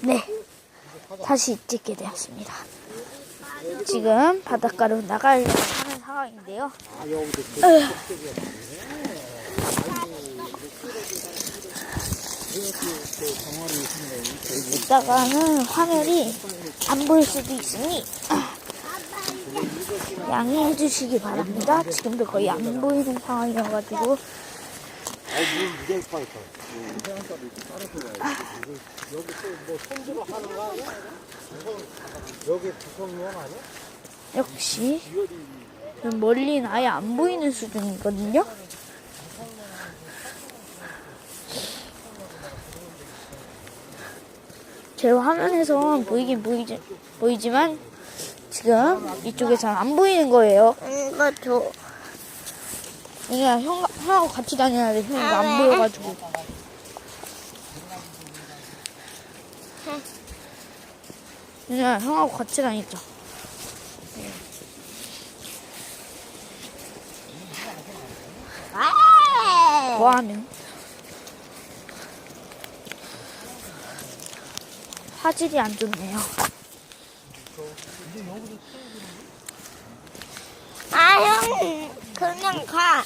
네, 다시 찍게 되었습니다. 지금 바닷가로 나가려고 하는 상황인데요. 이따가는 화면이 안 보일 수도 있으니 양해해 주시기 바랍니다. 지금도 거의 안 보이는 상황이어가지고. 역시 멀리는 아예 안 보이는 수준이거든요. 제 화면에선 보이긴 보이지만 지금 이쪽에서는 안 보이는 거예요. 이거 줘. 이게 형하고 같이 다녀야 돼. 형이 안 보여가지고. 그냥 형하고 같이 다니자. 뭐하면 화질이 안 좋네요. 형, 그냥 가.